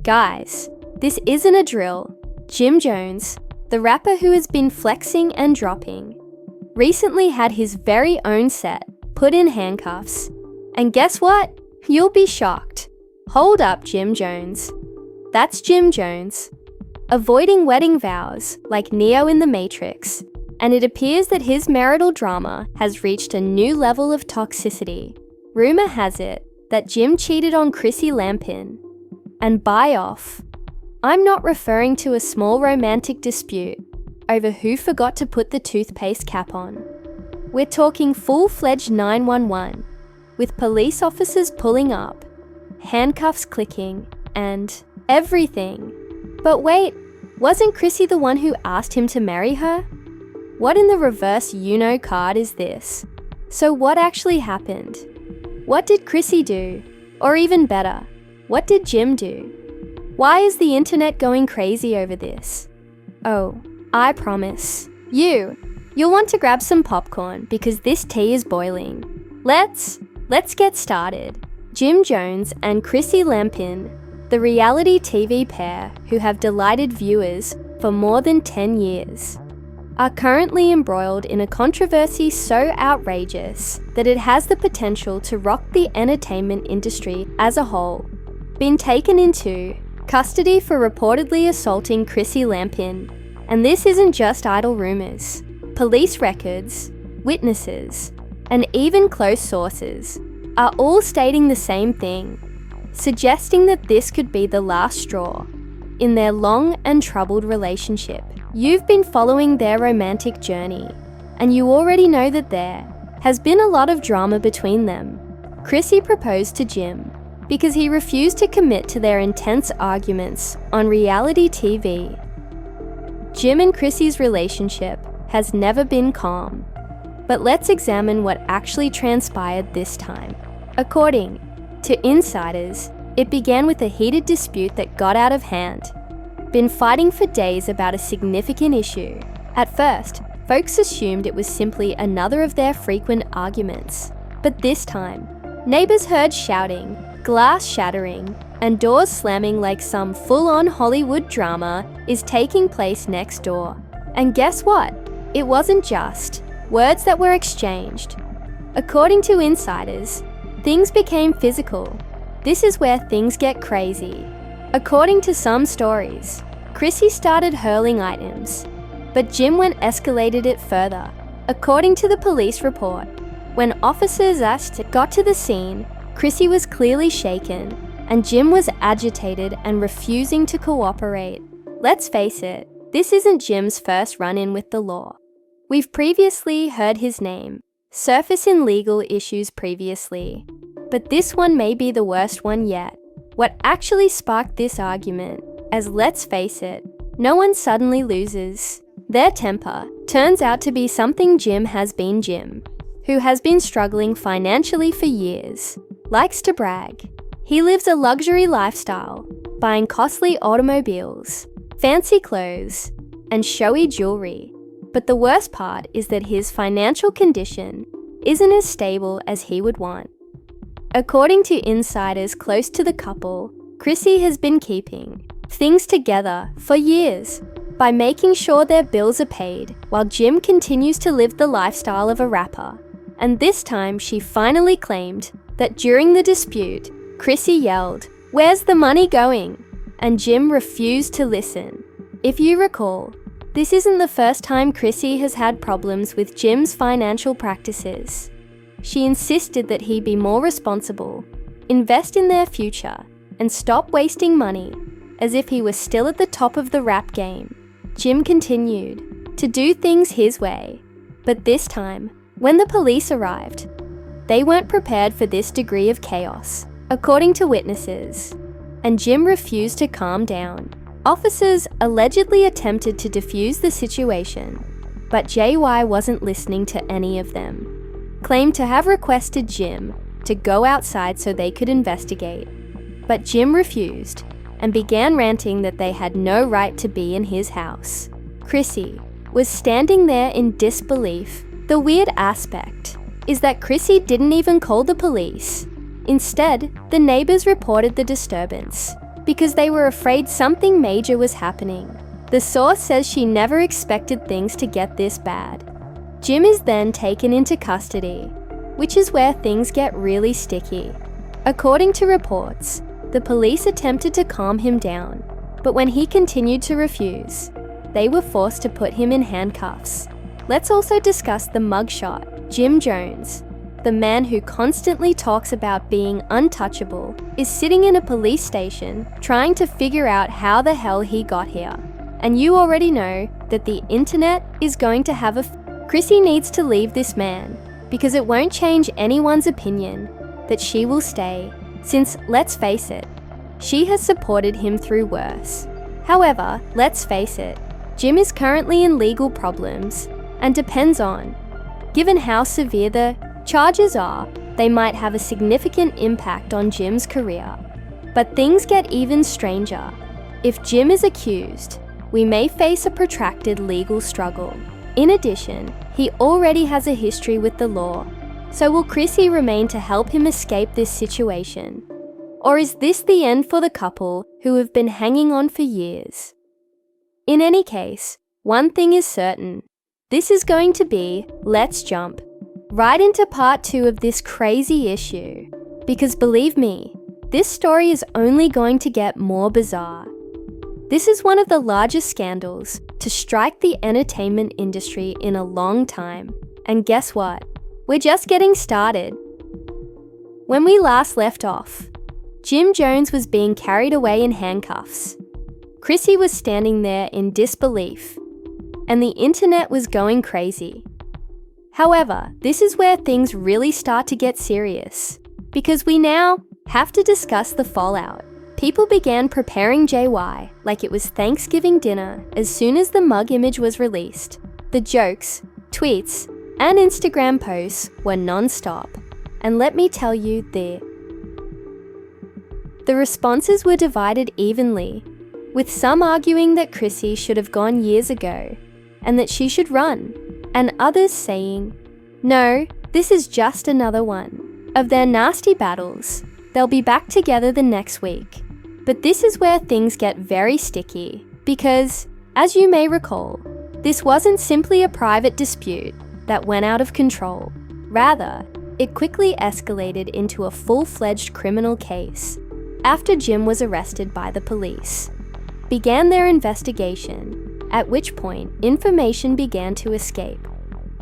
Guys, this isn't a drill. Jim Jones, the rapper who has been flexing and dropping, recently had his very own set put in handcuffs. And guess what? You'll be shocked. Hold up, Jim Jones. That's Jim Jones, avoiding wedding vows like Neo in the Matrix, and it appears that his marital drama has reached a new level of toxicity. Rumor has it that Jim cheated on Chrissy Lampkin. And buy off. I'm not referring to a small romantic dispute over who forgot to put the toothpaste cap on. We're talking full-fledged 911, with police officers pulling up, handcuffs clicking, and everything. But wait, wasn't Chrissy the one who asked him to marry her? What in the reverse you-know card is this? So what actually happened? What did Chrissy do? Or even better, what did Jim do? Why is the internet going crazy over this? Oh, I promise. You'll want to grab some popcorn because this tea is boiling. Let's get started. Jim Jones and Chrissy Lampkin, the reality TV pair who have delighted viewers for more than 10 years, are currently embroiled in a controversy so outrageous that it has the potential to rock the entertainment industry as a whole. Been taken into custody for reportedly assaulting Chrissy Lampkin, and this isn't just idle rumors. Police records, witnesses, and even close sources are all stating the same thing, suggesting that this could be the last straw in their long and troubled relationship. You've been following their romantic journey, and you already know that there has been a lot of drama between them. Chrissy proposed to Jim because he refused to commit to their intense arguments on reality TV. Jim and Chrissy's relationship has never been calm, but let's examine what actually transpired this time. According to insiders, it began with a heated dispute that got out of hand. Been fighting for days about a significant issue. At first, folks assumed it was simply another of their frequent arguments, but this time, neighbors heard shouting, glass shattering, and doors slamming like some full-on Hollywood drama is taking place next door. And guess what? It wasn't just words that were exchanged. According to insiders, things became physical. This is where things get crazy. According to some stories, Chrissy started hurling items, but Jim escalated it further. According to the police report, when officers got to the scene, Chrissy was clearly shaken, and Jim was agitated and refusing to cooperate. Let's face it, this isn't Jim's first run-in with the law. We've previously heard his name surface in legal issues previously, but this one may be the worst one yet. What actually sparked this argument, as let's face it, no one suddenly loses their temper, turns out to be something Jim, who has been struggling financially for years, likes to brag. He lives a luxury lifestyle, buying costly automobiles, fancy clothes, and showy jewelry. But the worst part is that his financial condition isn't as stable as he would want. According to insiders close to the couple, Chrissy has been keeping things together for years by making sure their bills are paid while Jim continues to live the lifestyle of a rapper. And this time she finally claimed that during the dispute, Chrissy yelled, "Where's the money going?" And Jim refused to listen. If you recall, this isn't the first time Chrissy has had problems with Jim's financial practices. She insisted that he be more responsible, invest in their future, and stop wasting money, as if he was still at the top of the rap game. Jim continued to do things his way, but this time, when the police arrived, they weren't prepared for this degree of chaos, according to witnesses, and Jim refused to calm down. Officers allegedly attempted to defuse the situation, but JY wasn't listening to any of them. Claimed to have requested Jim to go outside so they could investigate, but Jim refused and began ranting that they had no right to be in his house. Chrissy was standing there in disbelief. The weird aspect is that Chrissy didn't even call the police. Instead, the neighbors reported the disturbance because they were afraid something major was happening. The source says she never expected things to get this bad. Jim is then taken into custody, which is where things get really sticky. According to reports, the police attempted to calm him down, but when he continued to refuse, they were forced to put him in handcuffs. Let's also discuss the mugshot. Jim Jones, the man who constantly talks about being untouchable, is sitting in a police station trying to figure out how the hell he got here. And you already know that the internet is going to have Chrissy needs to leave this man, because it won't change anyone's opinion that she will stay, since, let's face it, she has supported him through worse. However, let's face it, Jim is currently in legal problems, and depends on, given how severe the charges are, they might have a significant impact on Jim's career. But things get even stranger. If Jim is accused, we may face a protracted legal struggle. In addition, he already has a history with the law, so will Chrissy remain to help him escape this situation? Or is this the end for the couple who have been hanging on for years? In any case, one thing is certain. This is going to be, let's jump right into part 2 of this crazy issue. Because believe me, this story is only going to get more bizarre. This is one of the largest scandals to strike the entertainment industry in a long time. And guess what? We're just getting started. When we last left off, Jim Jones was being carried away in handcuffs. Chrissy was standing there in disbelief, and the internet was going crazy. However, this is where things really start to get serious, because we now have to discuss the fallout. People began preparing JY like it was Thanksgiving dinner as soon as the mug image was released. The jokes, tweets, and Instagram posts were non-stop. And let me tell you, the responses were divided evenly, with some arguing that Chrissy should have gone years ago and that she should run, and others saying, no, this is just another one of their nasty battles. They'll be back together the next week. But this is where things get very sticky, because, as you may recall, this wasn't simply a private dispute that went out of control. Rather, it quickly escalated into a full-fledged criminal case. After Jim was arrested by the police, began their investigation, at which point information began to escape.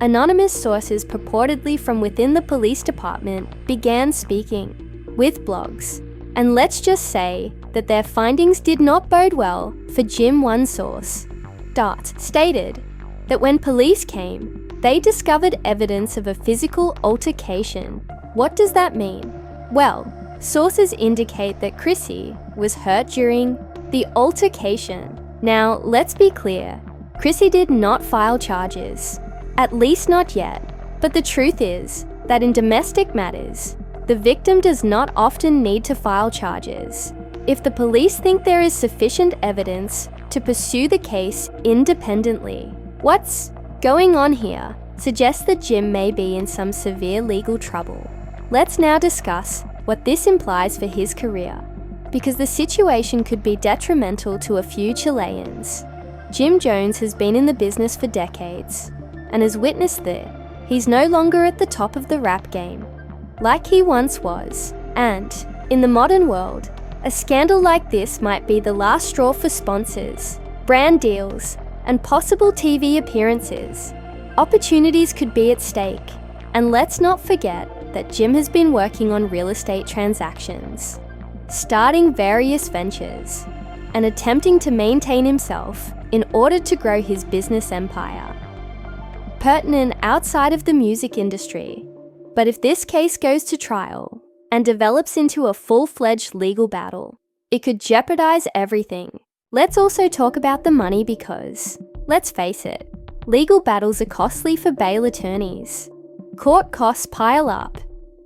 Anonymous sources purportedly from within the police department began speaking with blogs, and let's just say that their findings did not bode well for Jim. One source, Dart, stated that when police came, they discovered evidence of a physical altercation. What does that mean? Well, sources indicate that Chrissy was hurt during the altercation. Now, let's be clear, Chrissy did not file charges, at least not yet. But the truth is that in domestic matters, the victim does not often need to file charges. If the police think there is sufficient evidence to pursue the case independently, what's going on here suggests that Jim may be in some severe legal trouble. Let's now discuss what this implies for his career, because the situation could be detrimental to a few Chileans. Jim Jones has been in the business for decades, and has witnessed that he's no longer at the top of the rap game, like he once was. And, in the modern world, a scandal like this might be the last straw for sponsors, brand deals, and possible TV appearances. Opportunities could be at stake, and let's not forget that Jim has been working on real estate transactions, starting various ventures, and attempting to maintain himself in order to grow his business empire. Pertinent outside of the music industry, but if this case goes to trial and develops into a full-fledged legal battle, it could jeopardize everything. Let's also talk about the money because, let's face it, legal battles are costly for bail attorneys. Court costs pile up,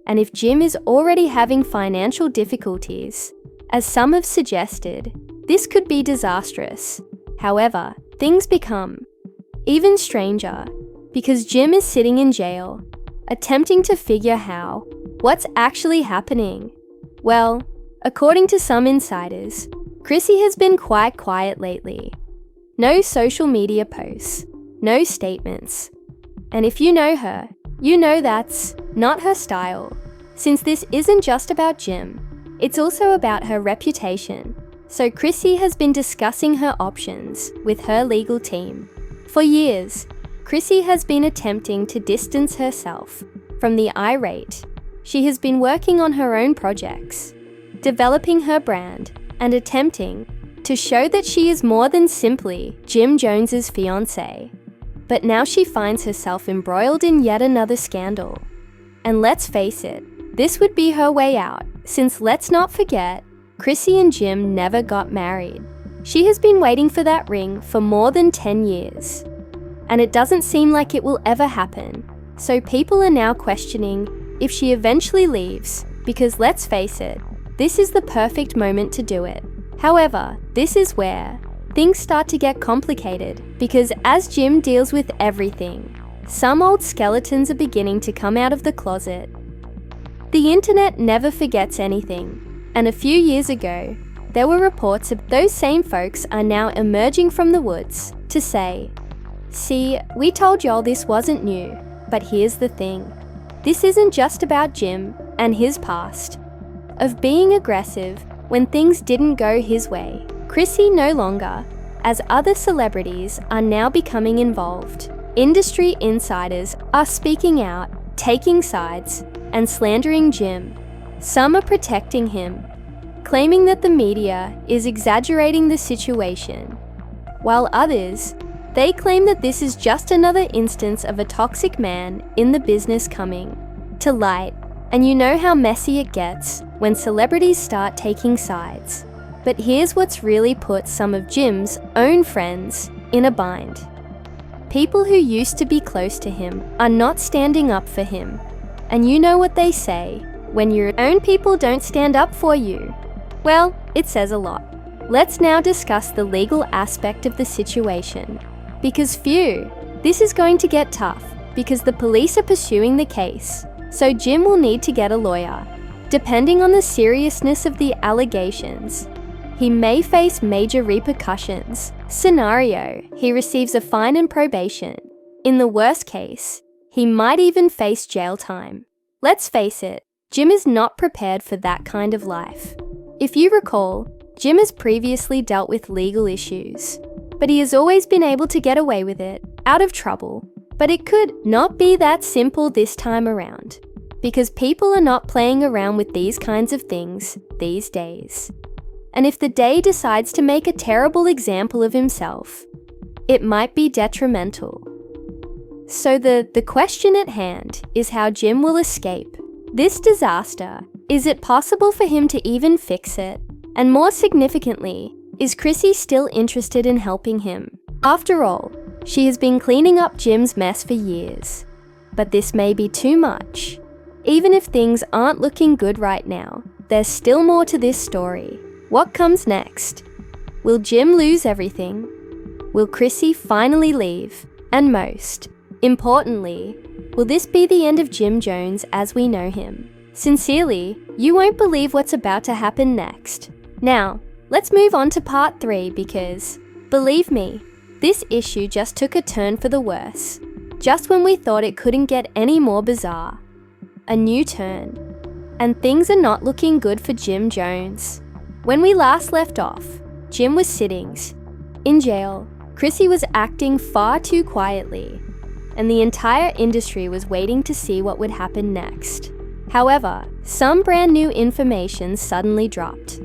and if Jim is already having financial difficulties, as some have suggested, this could be disastrous. However, things become even stranger because Jim is sitting in jail, attempting to figure what's actually happening. Well, according to some insiders, Chrissy has been quite quiet lately. No social media posts, no statements. And if you know her, you know that's not her style. Since this isn't just about Jim, it's also about her reputation. So Chrissy has been discussing her options with her legal team. For years, Chrissy has been attempting to distance herself from the irate. She has been working on her own projects, developing her brand, and attempting to show that she is more than simply Jim Jones's fiancée. But now she finds herself embroiled in yet another scandal. And let's face it, this would be her way out, since let's not forget, Chrissy and Jim never got married. She has been waiting for that ring for more than 10 years. And it doesn't seem like it will ever happen. So people are now questioning if she eventually leaves, because let's face it, this is the perfect moment to do it. However, this is where things start to get complicated, because as Jim deals with everything, some old skeletons are beginning to come out of the closet. The internet never forgets anything, and a few years ago, there were reports of those same folks are now emerging from the woods to say, "See, we told y'all this wasn't new, but here's the thing. This isn't just about Jim and his past of being aggressive when things didn't go his way. Chrissy no longer, as other celebrities are now becoming involved. Industry insiders are speaking out, taking sides, and slandering Jim. Some are protecting him, claiming that the media is exaggerating the situation, while others, they claim that this is just another instance of a toxic man in the business coming to light. And you know how messy it gets when celebrities start taking sides. But here's what's really put some of Jim's own friends in a bind. People who used to be close to him are not standing up for him. And you know what they say, when your own people don't stand up for you. Well, it says a lot. Let's now discuss the legal aspect of the situation. Because this is going to get tough, because the police are pursuing the case. So Jim will need to get a lawyer. Depending on the seriousness of the allegations, he may face major repercussions. Scenario, he receives a fine and probation. In the worst case, he might even face jail time. Let's face it, Jim is not prepared for that kind of life. If you recall, Jim has previously dealt with legal issues, but he has always been able to get away with it, out of trouble. But it could not be that simple this time around, because people are not playing around with these kinds of things these days. And if the Day decides to make a terrible example of himself, it might be detrimental. So the question at hand is how Jim will escape this disaster. Is it possible for him to even fix it? And more significantly, is Chrissy still interested in helping him? After all, she has been cleaning up Jim's mess for years. But this may be too much. Even if things aren't looking good right now, there's still more to this story. What comes next? Will Jim lose everything? Will Chrissy finally leave? And most importantly, will this be the end of Jim Jones as we know him? Sincerely, you won't believe what's about to happen next. Now, let's move on to part 3 because, believe me, this issue just took a turn for the worse. Just when we thought it couldn't get any more bizarre. A new turn. And things are not looking good for Jim Jones. When we last left off, Jim was sitting in jail. Chrissy was acting far too quietly, and the entire industry was waiting to see what would happen next. However, some brand new information suddenly dropped.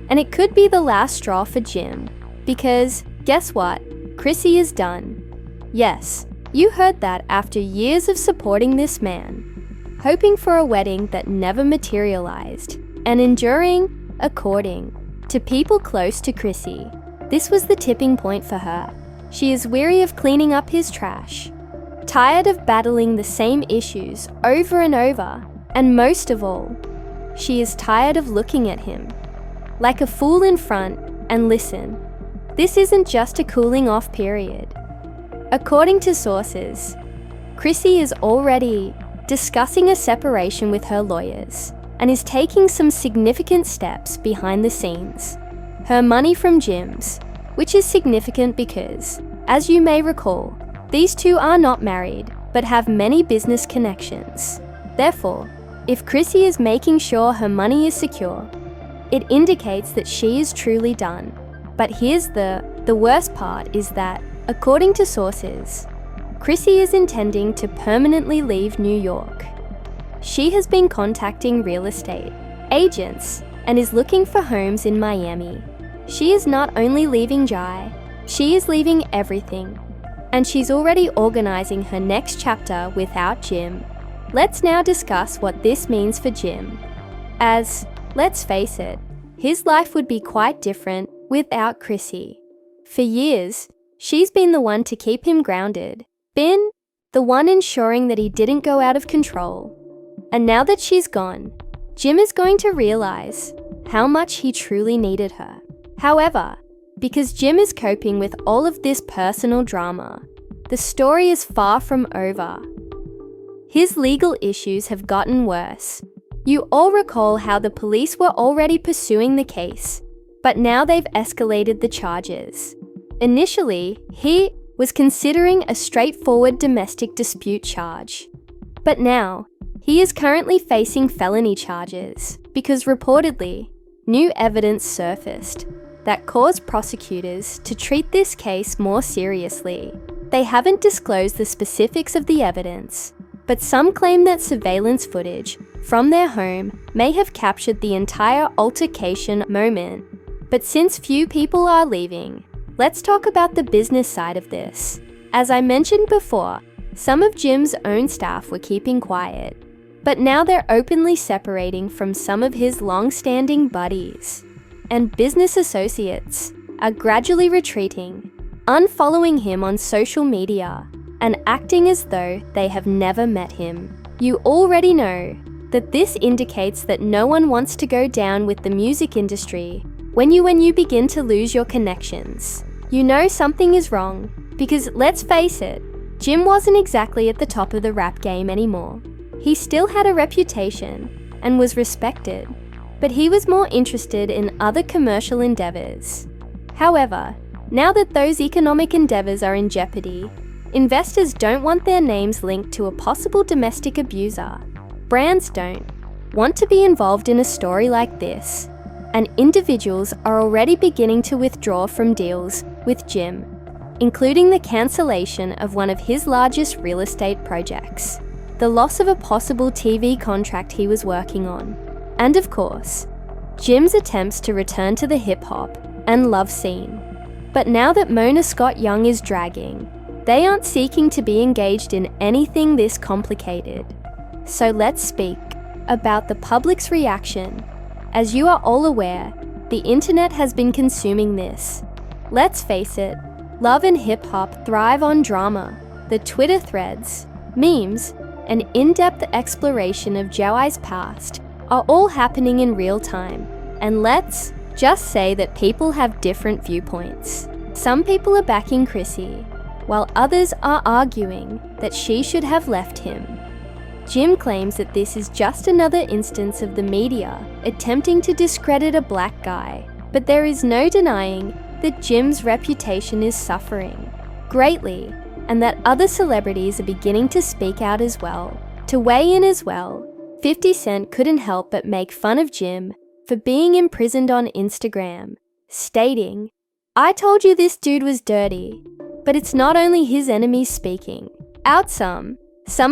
And it could be the last straw for Jim, because guess what? Chrissy is done. Yes, you heard that. After years of supporting this man, hoping for a wedding that never materialized, and enduring according to people close to Chrissy, this was the tipping point for her. She is weary of cleaning up his trash, tired of battling the same issues over and over, and most of all, she is tired of looking at him like a fool in front. And listen, this isn't just a cooling off period. According to sources, Chrissy is already discussing a separation with her lawyers and is taking some significant steps behind the scenes. her money from Jim's, which is significant because, as you may recall, these two are not married but have many business connections. Therefore, if Chrissy is making sure her money is secure, it indicates that she is truly done. But here's the worst part is that, according to sources, Chrissy is intending to permanently leave New York. She has been contacting real estate agents and is looking for homes in Miami. She is not only leaving Jai, she is leaving everything. And she's already organizing her next chapter without Jim. Let's now discuss what this means for Jim. As, let's face it, his life would be quite different without Chrissy. For years, she's been the one to keep him grounded, been the one ensuring that he didn't go out of control. And now that she's gone, Jim is going to realize how much he truly needed her. However, because Jim is coping with all of this personal drama, the story is far from over. His legal issues have gotten worse. You all recall how the police were already pursuing the case, but now they've escalated the charges. Initially, he was considering a straightforward domestic dispute charge, but now he is currently facing felony charges because reportedly, new evidence surfaced that caused prosecutors to treat this case more seriously. They haven't disclosed the specifics of the evidence, but some claim that surveillance footage from their home may have captured the entire altercation moment. But since few people are leaving, let's talk about the business side of this. As I mentioned before, some of Jim's own staff were keeping quiet, but now they're openly separating from some of his long-standing buddies. And business associates are gradually retreating, unfollowing him on social media, and acting as though they have never met him. You already know that this indicates that no one wants to go down with the music industry when you begin to lose your connections. You know something is wrong, because let's face it, Jim wasn't exactly at the top of the rap game anymore. He still had a reputation and was respected, but he was more interested in other commercial endeavors. However, now that those economic endeavors are in jeopardy, investors don't want their names linked to a possible domestic abuser. Brands don't want to be involved in a story like this, and individuals are already beginning to withdraw from deals with Jim, including the cancellation of one of his largest real estate projects, the loss of a possible TV contract he was working on, and of course, Jim's attempts to return to the hip-hop and love scene. But now that Mona Scott Young is dragging, they aren't seeking to be engaged in anything this complicated. So let's speak about the public's reaction. As you are all aware, the internet has been consuming this. Let's face it, love and hip-hop thrive on drama. The Twitter threads, memes, and in-depth exploration of Jai's past are all happening in real time. And let's just say that people have different viewpoints. Some people are backing Chrissy, while others are arguing that she should have left him. Jim claims that this is just another instance of the media attempting to discredit a black guy, but there is no denying that Jim's reputation is suffering greatly, and that other celebrities are beginning to speak out as well. To weigh in as well, 50 Cent couldn't help but make fun of Jim for being imprisoned on Instagram, stating, "I told you this dude was dirty." But it's not only his enemies speaking. Out some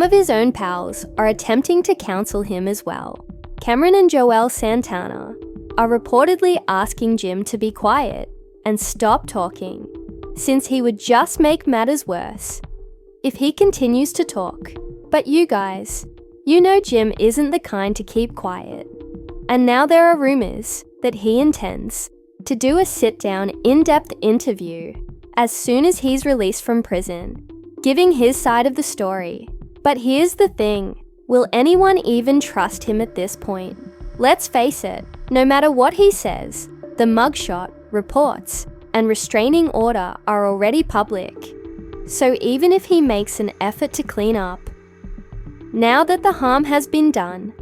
of his own pals are attempting to counsel him as well. Cameron and Joel Santana are reportedly asking Jim to be quiet and stop talking, since he would just make matters worse if he continues to talk. But you guys, you know Jim isn't the kind to keep quiet. And now there are rumors that he intends to do a sit-down, in-depth interview as soon as he's released from prison, giving his side of the story. But here's the thing, will anyone even trust him at this point? Let's face it, no matter what he says, the mugshot, reports, and restraining order are already public. So even if he makes an effort to clean up, now that the harm has been done,